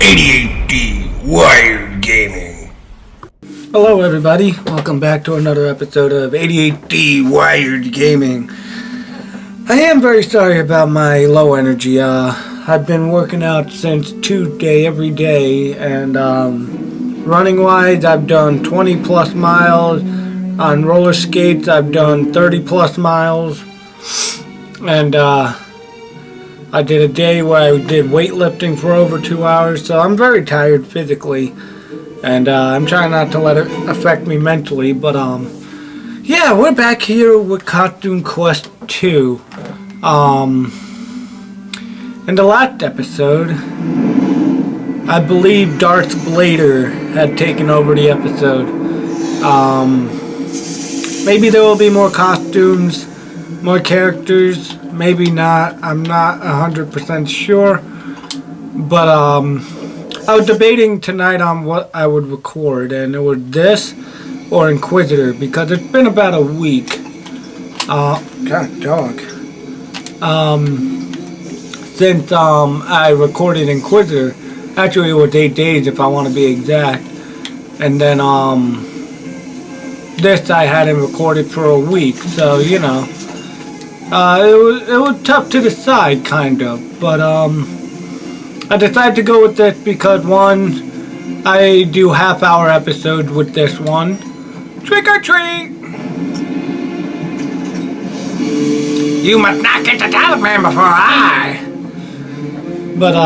88D Wired Gaming. Hello everybody, welcome back to another episode of 88D Wired Gaming. I am very sorry about my low energy. I've been working out since Tuesday every day, and running wise I've done 20 plus miles. On roller skates I've done 30 plus miles, and I did a day where I did weightlifting for over 2 hours, so I'm very tired physically, and I'm trying not to let it affect me mentally, but yeah, we're back here with Costume Quest 2. In the last episode, I believe Darth Blader had taken over the episode. Maybe there will be more costumes, more characters, maybe not. I'm not 100% sure. But I was debating tonight on what I would record, and it was this or Inquisitor, because it's been about a week. God, dog. Since I recorded Inquisitor. Actually, it was 8 days if I want to be exact. And then this I hadn't recorded for a week, so you know. It was tough to decide, kind of, but I decided to go with this because, one, I do half-hour episodes with this one. Trick or treat! You must not get the telegram before I... But,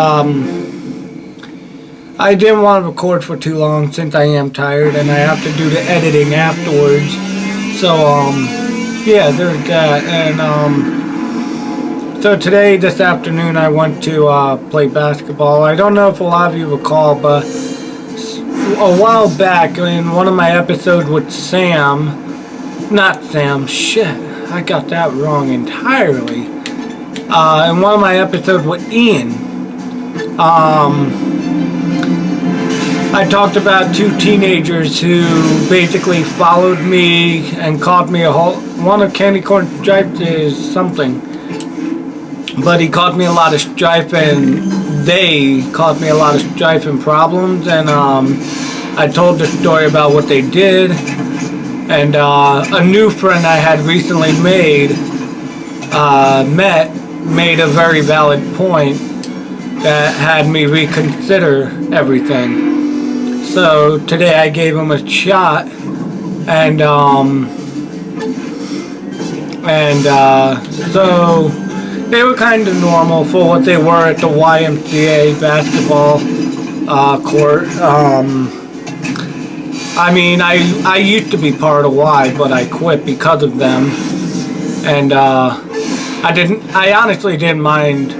I didn't want to record for too long since I am tired and I have to do the editing afterwards. So, yeah, there's that. And, so today, this afternoon, I went to, play basketball. I don't know if a lot of you recall, but a while back in one of my episodes with I got that wrong entirely. In one of my episodes with Ian, I talked about two teenagers who basically followed me and caught me one of Candy Corn Stripe is something. But he caused me a lot of strife, and they caused me a lot of strife and problems, and I told the story about what they did, and a new friend I had recently made a very valid point that had me reconsider everything. So today I gave him a shot, and so they were kind of normal for what they were at the YMCA basketball court. I mean, I used to be part of Y, but I quit because of them, and I honestly didn't mind.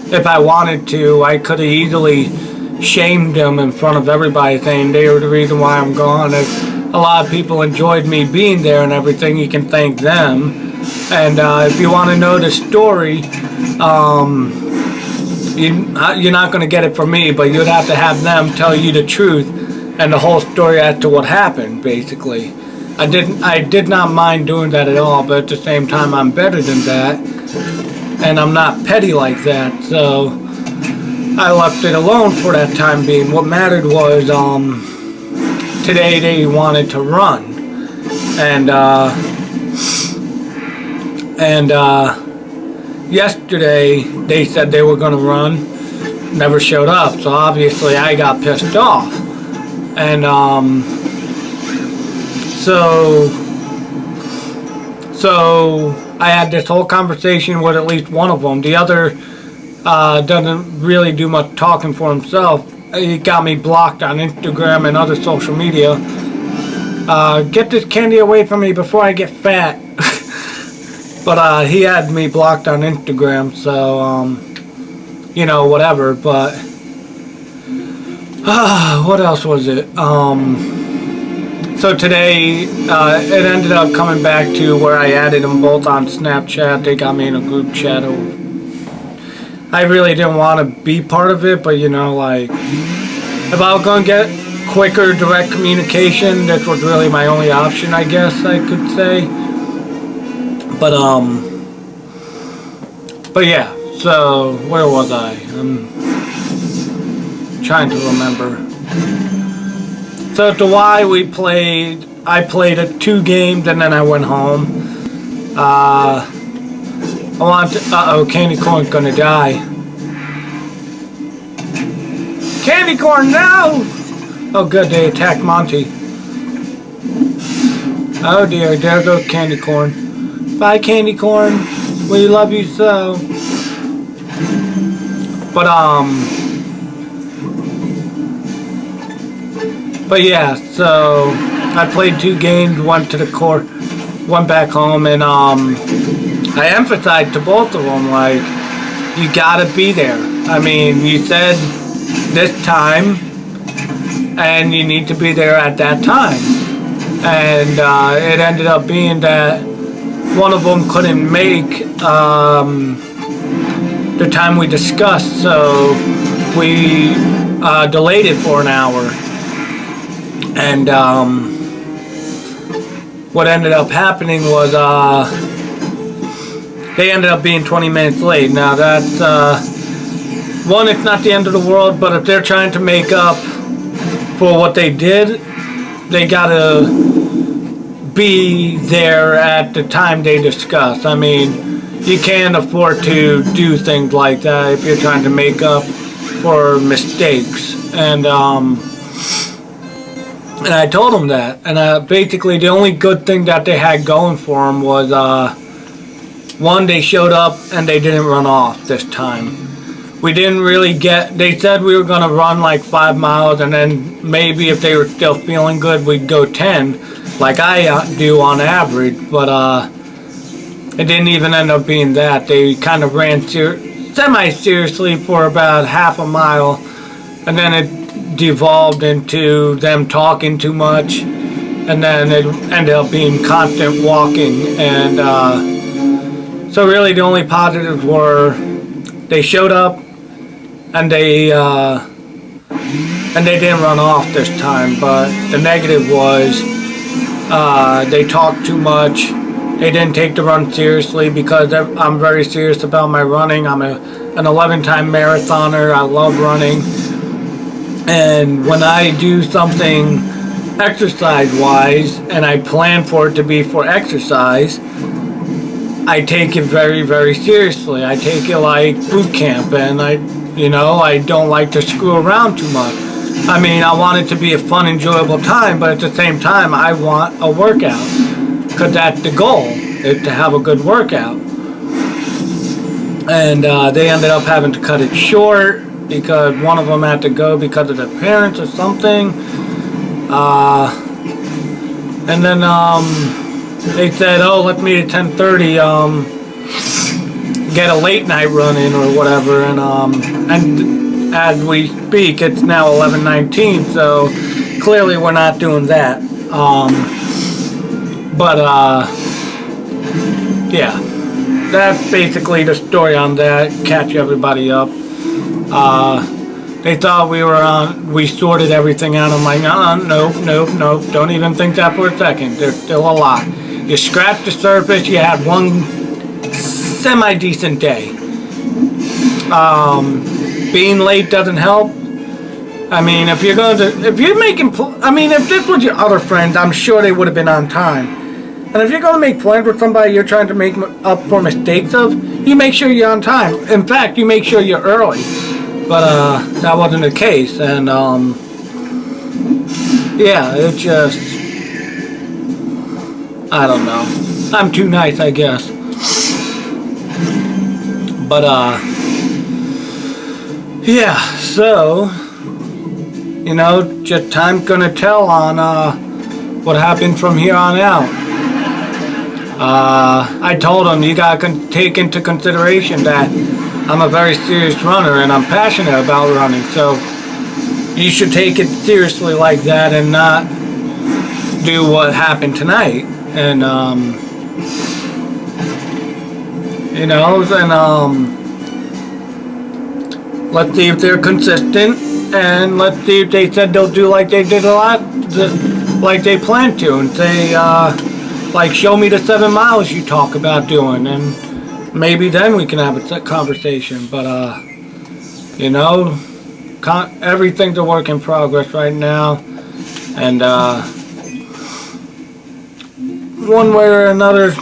If I wanted to, I could have easily shamed them in front of everybody, saying they were the reason why I'm gone. If a lot of people enjoyed me being there and everything, you can thank them. And if you want to know the story, you're not going to get it from me, but you'd have to have them tell you the truth and the whole story as to what happened, basically. I did not mind doing that at all, but at the same time, I'm better than that, and I'm not petty like that, so I left it alone for that time being. What mattered was, today they wanted to run, and yesterday they said they were going to run, never showed up, so obviously I got pissed off, and so I had this whole conversation with at least one of them. The other doesn't really do much talking for himself. He got me blocked on Instagram and other social media. Get this candy away from me before I get fat. But he had me blocked on Instagram, so you know, whatever. But what else was it? So today it ended up coming back to where I added them both on Snapchat. They got me in a group chat. I really didn't want to be part of it, but you know, like, if I was going to get quicker direct communication, this was really my only option, I guess I could say. But yeah, so where was I? trying to remember. So at the Y I played 2 games and then I went home. Candy Corn's gonna die. Candy Corn, no! Oh good, they attacked Monty. Oh dear, there goes Candy Corn. Bye Candy Corn, we love you so. But yeah, so I played 2 games, went to the court, went back home, and I emphasized to both of them, like, you gotta be there. I mean, you said this time, and you need to be there at that time. And it ended up being that one of them couldn't make the time we discussed, so we delayed it for an hour. And what ended up happening was they ended up being 20 minutes late. Now that's one, it's not the end of the world, but if they're trying to make up for what they did, they gotta be there at the time they discussed. I mean, you can't afford to do things like that if you're trying to make up for mistakes. And I told them that. And basically the only good thing that they had going for them was, one, they showed up and they didn't run off this time. We didn't really they said we were going to run like 5 miles, and then maybe if they were still feeling good, we'd go 10, like I do on average. But it didn't even end up being that. They kind of ran semi-seriously for about half a mile, and then it devolved into them talking too much, and then it ended up being constant walking. And so really the only positives were they showed up and they didn't run off this time. But the negative was they talked too much. They didn't take the run seriously, because I'm very serious about my running. I'm an 11-time marathoner. I love running. And when I do something exercise-wise, and I plan for it to be for exercise, I take it very, very seriously. I take it like boot camp, and I don't like to screw around too much. I mean, I want it to be a fun, enjoyable time, but at the same time, I want a workout, because that's the goal, is to have a good workout. And they ended up having to cut it short, because one of them had to go because of their parents or something. And then they said, oh, let's meet at 10:30, get a late night run in or whatever. And as we speak, it's now 11:19, so clearly we're not doing that. Yeah, that's basically the story on that. Catch everybody up. They thought we sorted everything out. I'm like, nope, don't even think that for a second. There's still a lot. You scratched the surface, you had one semi-decent day. Being late doesn't help. I mean, if this was your other friends, I'm sure they would have been on time. And if you're going to make plans with somebody you're trying to make up for mistakes of, you make sure you're on time. In fact, you make sure you're early. But that wasn't the case, and yeah, it's just, I don't know. I'm too nice, I guess. But yeah, so just time's gonna tell on what happened from here on out. I told him you gotta take into consideration that I'm a very serious runner and I'm passionate about running, so you should take it seriously like that and not do what happened tonight. And let's see if they're consistent, and let's see if they said they'll do like they did like they planned to, and say like, show me the 7 miles you talk about doing, and maybe then we can have a conversation. But everything's a work in progress right now, and one way or another,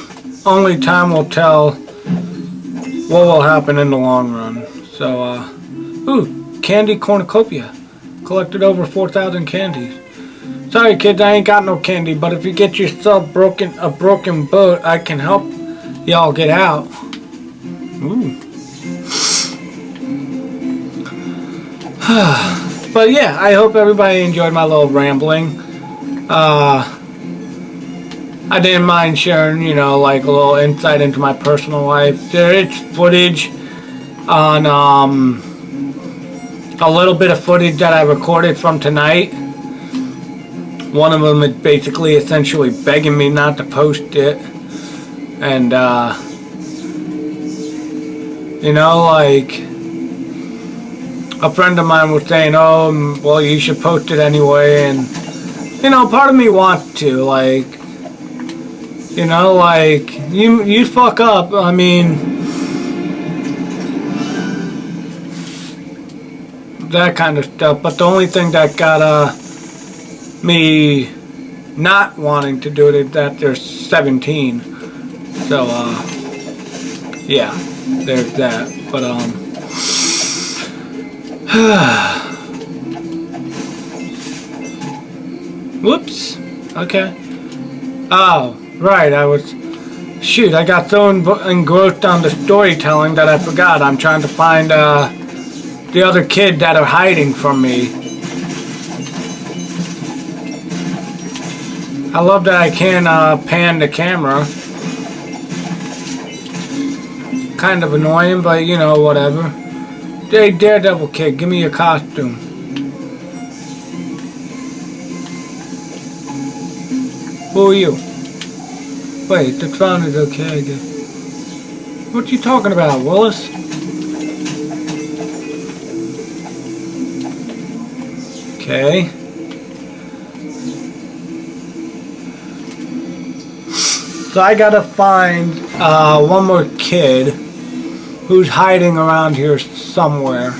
only time will tell what will happen in the long run. So, ooh, candy cornucopia. Collected over 4,000 candies. Sorry kids, I ain't got no candy, but if you get yourself a broken boat, I can help y'all get out. Ooh. But yeah, I hope everybody enjoyed my little rambling. I didn't mind sharing, you know, like a little insight into my personal life. There is footage on a little bit of footage that I recorded from tonight. One of them is basically essentially begging me not to post it. And you know, like a friend of mine was saying, oh, well, you should post it anyway. And you know, part of me wants to, like, you know, like, you fuck up, I mean, that kind of stuff. But the only thing that got me not wanting to do it is that they're 17. So, yeah, there's that. But, whoops, okay. Oh. Right, I got so engrossed on the storytelling that I forgot. I'm trying to find the other kid that are hiding from me. I love that I can pan the camera. Kind of annoying, but you know, whatever. Hey, Daredevil kid, give me your costume. Who are you? Wait, the sound is okay, I guess. What you talking about, Willis? Okay. So I gotta find one more kid who's hiding around here somewhere.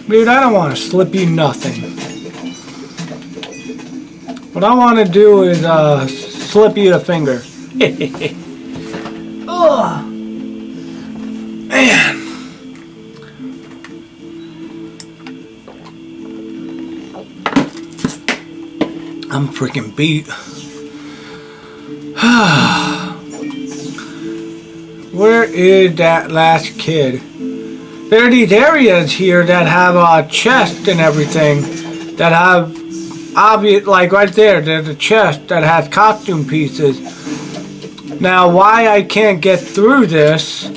Dude, I don't want to slip you nothing. What I want to do is slip you a finger. Oh, man. I'm freaking beat. Where is that last kid? There are these areas here that have a chest and everything that have obvious, like right there, there's a chest that has costume pieces. Now, why I can't get through this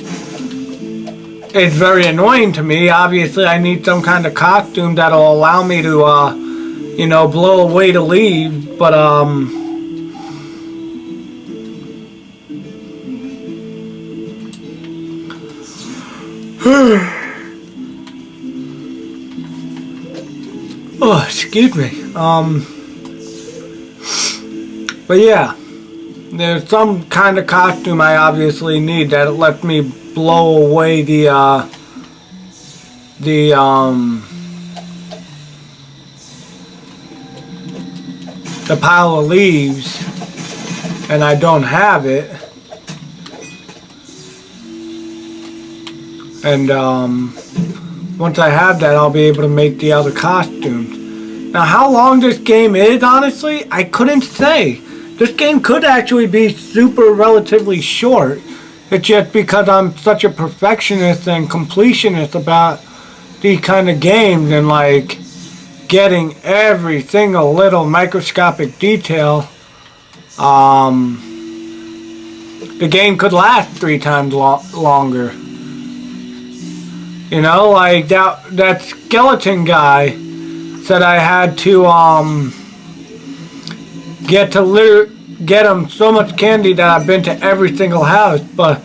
is very annoying to me. Obviously, I need some kind of costume that'll allow me to, you know, blow away the leaves, but, oh, excuse me. But yeah, there's some kind of costume I obviously need that lets me blow away the pile of leaves, and I don't have it. And once I have that, I'll be able to make the other costumes. Now, how long this game is, honestly, I couldn't say. This game could actually be super relatively short. It's just because I'm such a perfectionist and completionist about these kind of games and like getting every single little microscopic detail. The game could last 3 times longer. You know, like that skeleton guy said I had to get him so much candy that I've been to every single house. But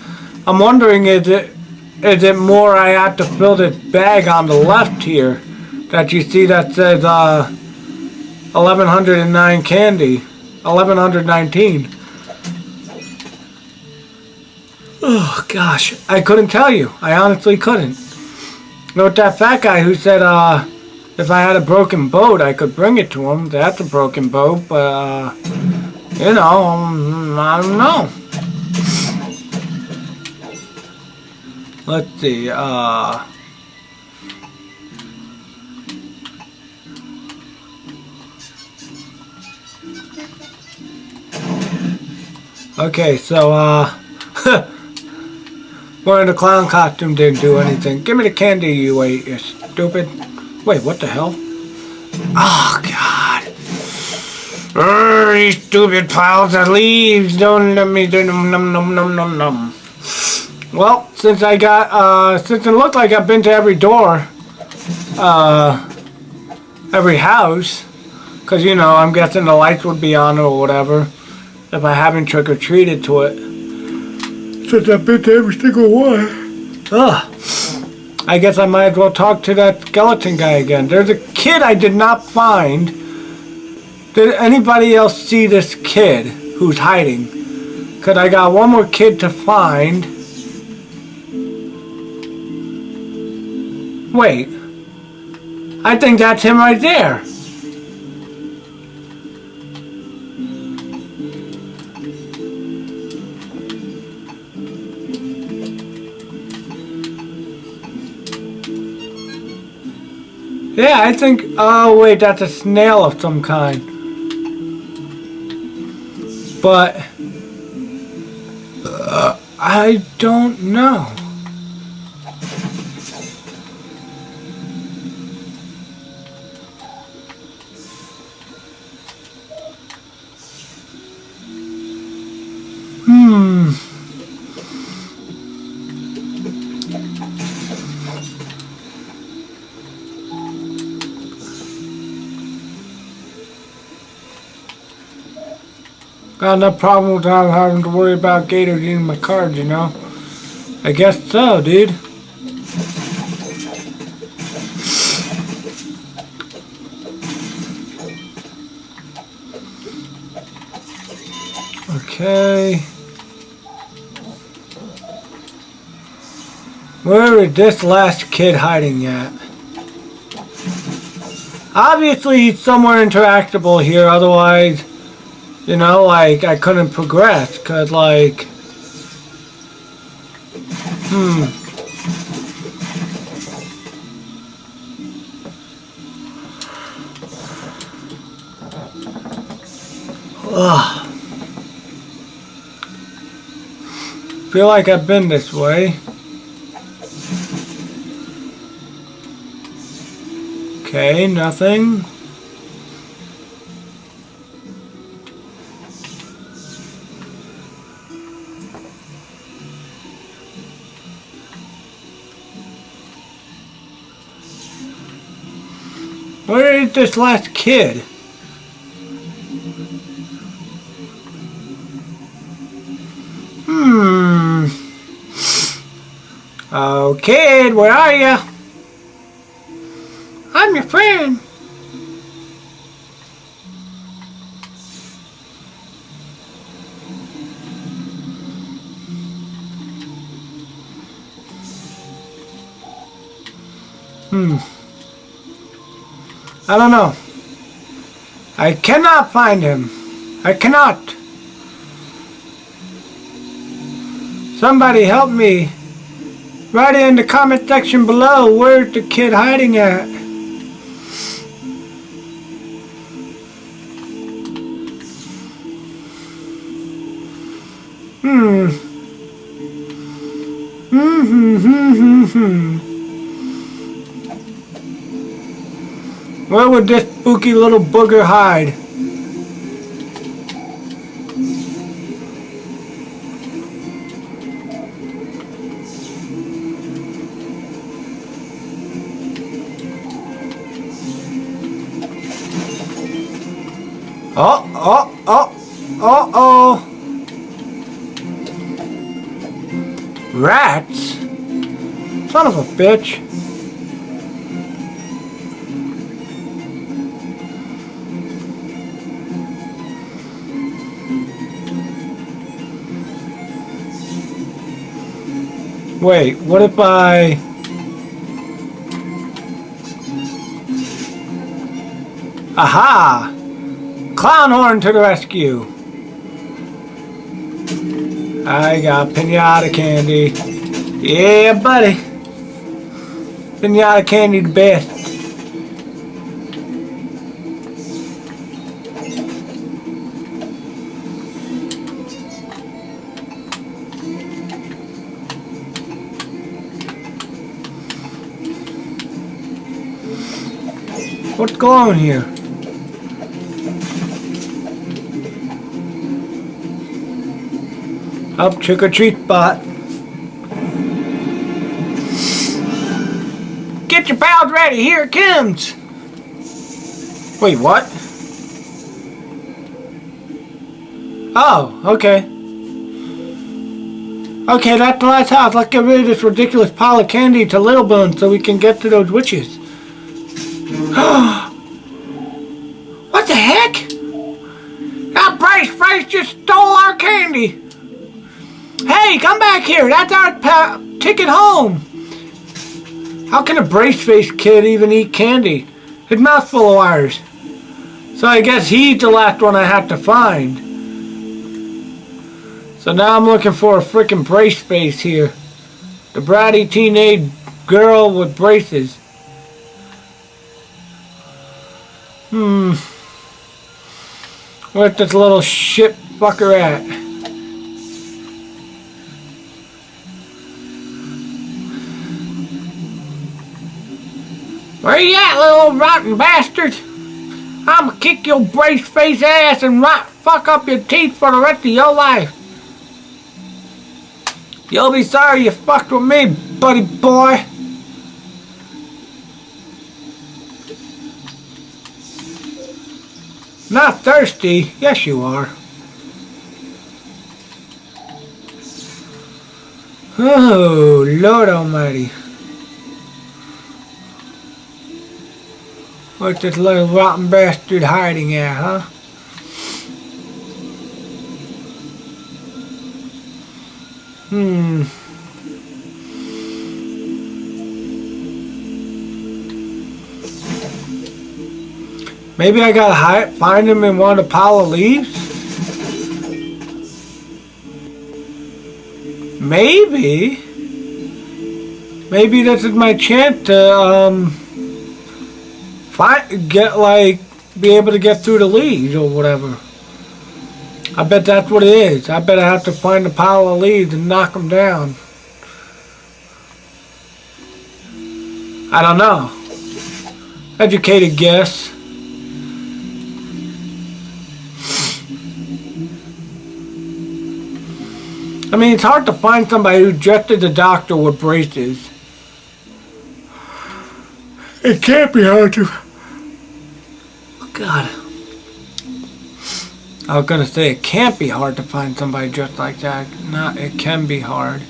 I'm wondering, is it more I have to fill this bag on the left here that you see that says 1109 candy. 1119. Oh gosh, I couldn't tell you. I honestly couldn't. You know, that fat guy who said if I had a broken boat I could bring it to him. That's a broken boat, but you know, I don't know. Let's see, okay, so wearing the clown costume didn't do anything. Give me the candy you ate, you stupid. Wait, what the hell? Oh, God. You stupid piles of leaves. Don't let me do num. Well, since since it looked like I've been to every door, every house, because, you know, I'm guessing the lights would be on or whatever if I haven't trick-or-treated to it. Since I've been to every single one. Ugh. I guess I might as well talk to that skeleton guy again. There's a kid I did not find. Did anybody else see this kid who's hiding? Because I got one more kid to find. Wait. I think that's him right there. Yeah, I think... Oh, wait, that's a snail of some kind. But... I don't know. Got enough problem without having to worry about gators eating my cards, you know? I guess so, dude. Okay. Where is this last kid hiding at? Obviously he's somewhere interactable here, otherwise... You know, like, I couldn't progress, cause, like... Ugh. Feel like I've been this way. Okay, nothing. Where is this last kid? Oh, kid, where are you? I'm your friend. I don't know. I cannot find him. I cannot. Somebody help me. Write it in the comment section below. Where's the kid hiding at? Where would this spooky little booger hide? Oh. Rats? Son of a bitch. Wait, what if I... Aha! Clown horn to the rescue. I got pinata candy. Yeah, buddy. Pinata candy the best. What's going on here? Up trick or treat spot. Get your pals ready, here it comes. Wait, what? Oh, okay. Okay, that's the last house. Let's get rid of this ridiculous pile of candy to Little Bones so we can get to those witches. What the heck? That Bryce just stole our candy. Hey, come back here. That's our ticket home. How can a brace-faced kid even eat candy? His mouth's full of wires. So I guess he's the last one I have to find. So now I'm looking for a freaking brace face here. The bratty teenage girl with braces. Where's this little shit fucker at? Where you at, little rotten bastard? I'ma kick your brace face ass and fuck up your teeth for the rest of your life. You'll be sorry you fucked with me, buddy boy. Not thirsty? Yes, you are. Oh, Lord Almighty. Where's this little rotten bastard hiding at, huh? Maybe I gotta find him in one of the pile of leaves? Maybe. Maybe this is my chance to, be able to get through the leaves or whatever. I bet that's what it is. I bet I have to find a pile of leaves and knock them down. I don't know. Educated guess. I mean, it's hard to find somebody who dressed as a doctor with braces. It can't be hard to... Oh, God. I was gonna say it can't be hard to find somebody dressed like that. No, it can be hard.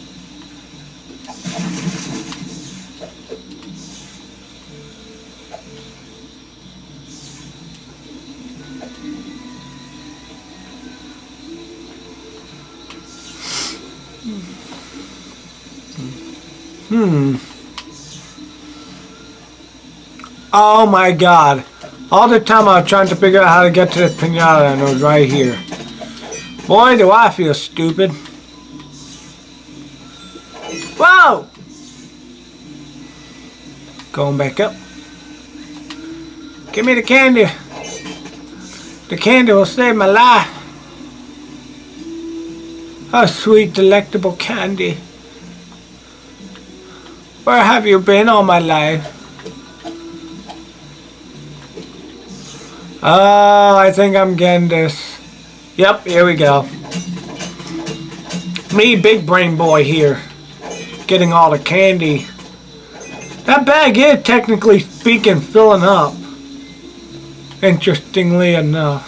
Oh my God. All the time I was trying to figure out how to get to this pinata and it was right here. Boy, do I feel stupid. Whoa! Going back up. Give me the candy. The candy will save my life. Oh, sweet, delectable candy. Where have you been all my life? Oh, I think I'm getting this. Yep, here we go. Me, big brain boy here. Getting all the candy. That bag is, technically speaking, filling up. Interestingly enough.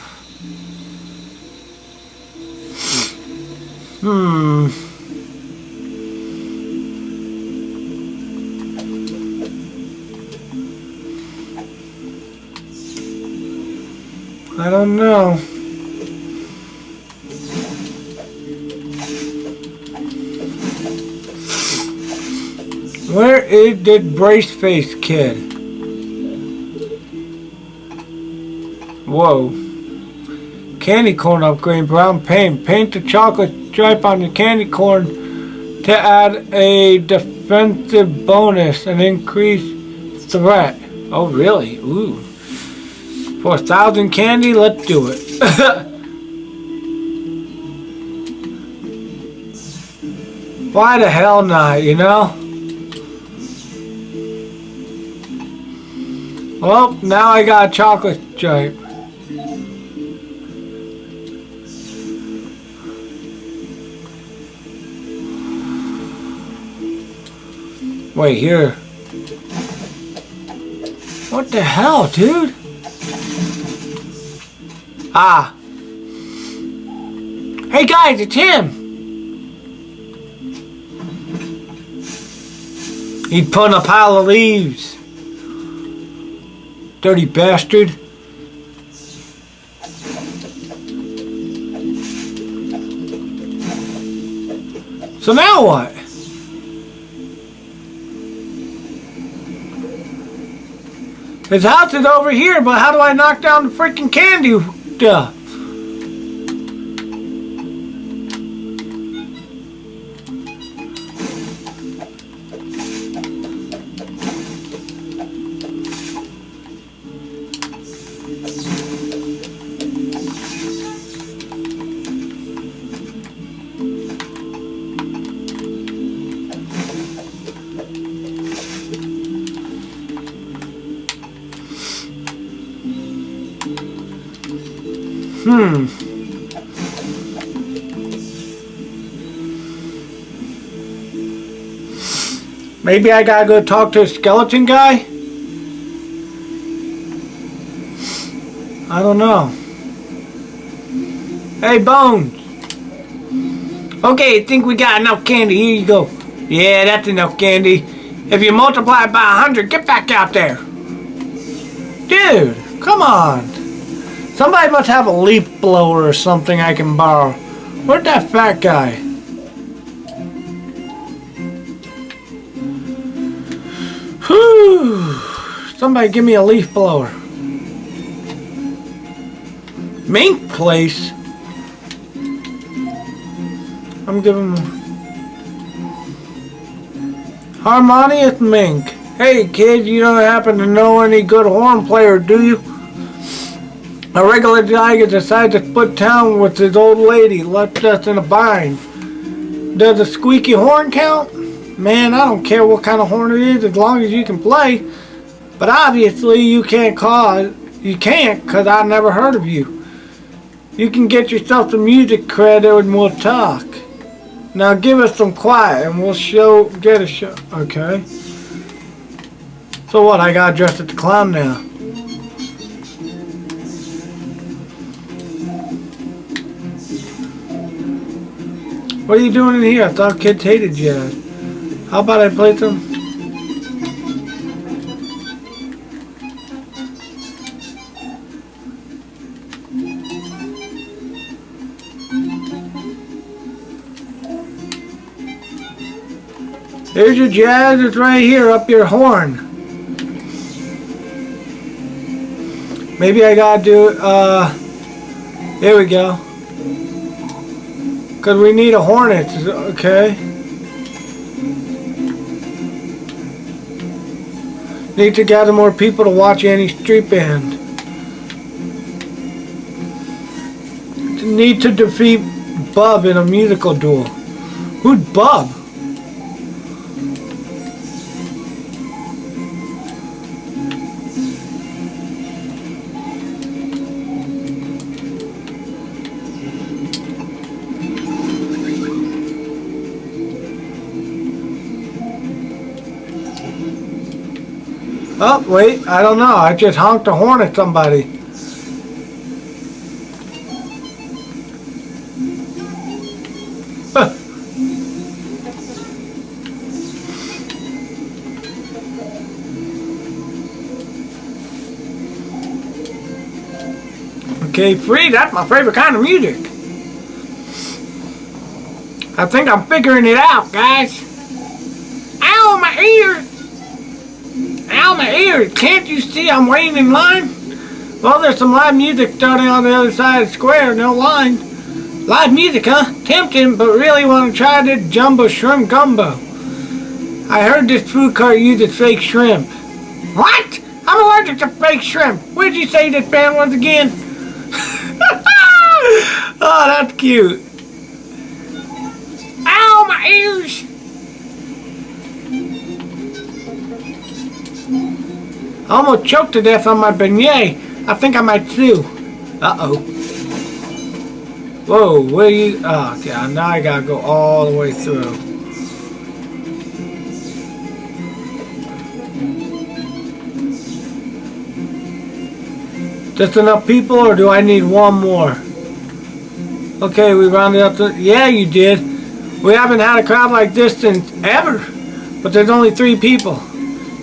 I don't know. is this brace face kid? Whoa. Candy corn upgrade, brown paint. Paint the chocolate stripe on the candy corn to add a defensive bonus and increase threat. Oh, really? Ooh. For 1,000 candy, let's do it. Why the hell not, you know? Well, now I got a chocolate stripe. Wait, here. What the hell, dude? Ah. Hey guys, it's him. He's putting a pile of leaves. Dirty bastard. So now what? His house is over here, but how do I knock down the freaking candy stuff? Maybe I gotta go talk to a skeleton guy? I don't know. Hey, Bones. Okay, I think we got enough candy. Here you go. Yeah, that's enough candy. If you multiply it by 100, get back out there. Dude, come on. Somebody must have a leaf blower or something I can borrow. Where'd that fat guy? Whew. Somebody give me a leaf blower. Mink place? I'm giving Harmonious Mink. Hey kid, you don't happen to know any good horn player, do you? A regular guy decided to split town with his old lady, left us in a bind. Does a squeaky horn count? Man, I don't care what kind of horn it is as long as you can play. But obviously you can't because I never heard of you. You can get yourself some music credit and we'll talk. Now give us some quiet and we'll get a show. Okay. So what, I got dressed as the clown now. What are you doing in here? I thought kids hated jazz. How about I play some? Here's your jazz. It's right here, up your horn. Maybe I gotta do it, there we go. Because we need a hornet, okay. Need to gather more people to watch Annie's street band. Need to defeat Bub in a musical duel. Who's Bub? Oh, wait, I don't know. I just honked a horn at somebody. Okay, free, that's my favorite kind of music. I think I'm figuring it out, guys. Ow, my ears! Ow, my ears! Can't you see I'm waiting in line? Well, there's some live music starting on the other side of the square, no line. Live music, huh? Tempting, but really want to try this jumbo shrimp gumbo. I heard this food cart uses fake shrimp. What? I'm allergic to fake shrimp. Where'd you say this band was again? Oh, that's cute. Ow, my ears! I almost choked to death on my beignet. I think I might sue. Uh-oh. Whoa, where you... Oh, yeah, now I gotta go all the way through. Just enough people, or do I need one more? Okay, we rounded up to... Yeah, you did. We haven't had a crowd like this since ever. But there's only 3 people.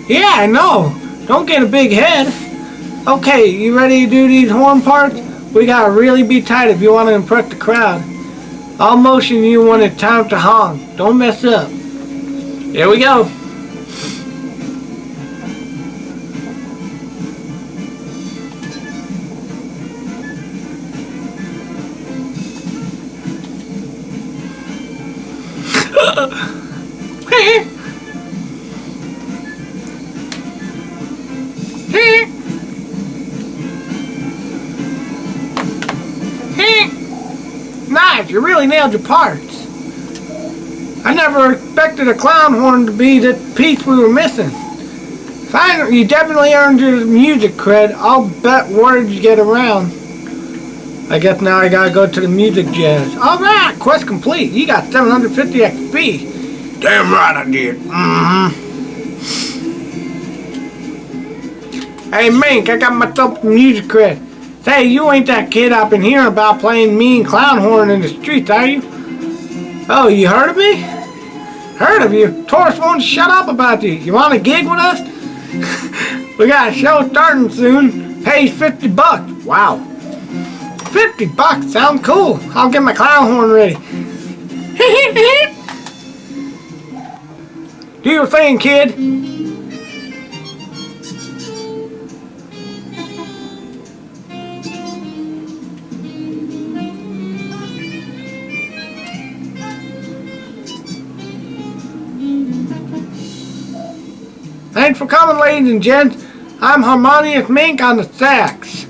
Yeah, I know. Don't get a big head. Okay, you ready to do these horn parts? We gotta really be tight if you want to impress the crowd. I'll motion you when it's time to honk. Don't mess up. Here we go. Nice, you really nailed your parts. I never expected a clown horn to be the piece we were missing. Finally, you definitely earned your music cred. I'll bet words get around. I guess now I gotta go to the music jazz. Alright, quest complete. You got 750 XP. Damn right I did. Hey Mink, I got myself some music cred. Say, you ain't that kid I've been hearing about playing mean clown horn in the streets, are you? Oh, you heard of me? Heard of you? Taurus won't shut up about you. You want a gig with us? We got a show starting soon. Pays $50. Wow. $50 sounds cool. I'll get my clown horn ready. Do your thing, kid. Thanks for coming, ladies and gents. I'm Harmonious Mink on the sax.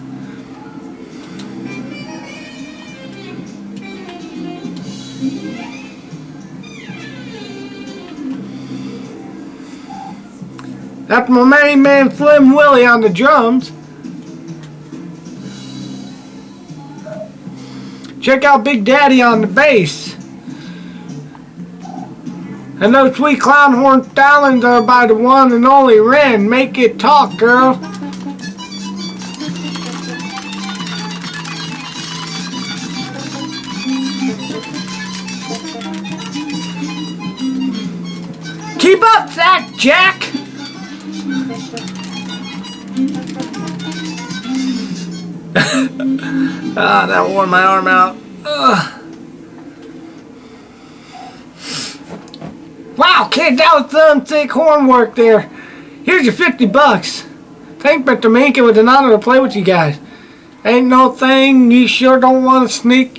That's my main man Slim Willie on the drums. Check out Big Daddy on the bass. And those sweet clown horn stylings are by the one and only Ren. Make it talk, girl. Keep up, Zach Jack. Ah, that wore my arm out. Ugh. Wow, kid, that was some sick horn work there. Here's your $50. Thanks, Mr. Mink. It was an honor to play with you guys. Ain't no thing. You sure don't want to sneak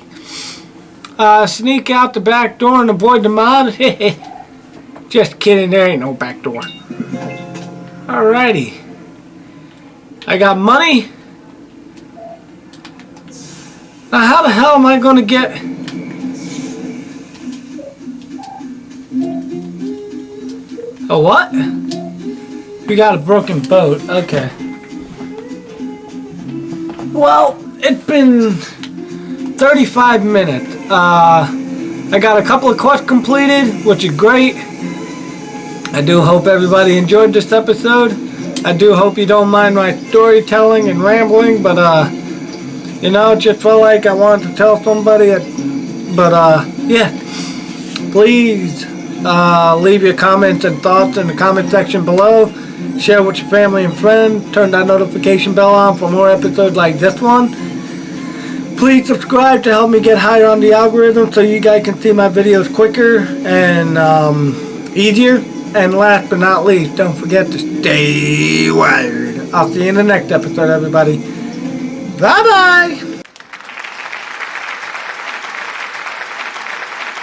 out the back door and avoid the mob? Just kidding. There ain't no back door. Alrighty. I got money. Now, how the hell am I going to get... A what? We got a broken boat. Okay. Well, it's been 35 minutes. I got a couple of quests completed, which is great. I do hope everybody enjoyed this episode. I do hope you don't mind my storytelling and rambling, but you know, it just felt like I wanted to tell somebody. Yeah. Please. Leave your comments and thoughts in the comment section below. Share with your family and friends. Turn that notification bell on for more episodes like this one. Please subscribe to help me get higher on the algorithm so you guys can see my videos quicker and easier. And last but not least, don't forget to stay wired. I'll see you in the next episode, everybody. Bye-bye.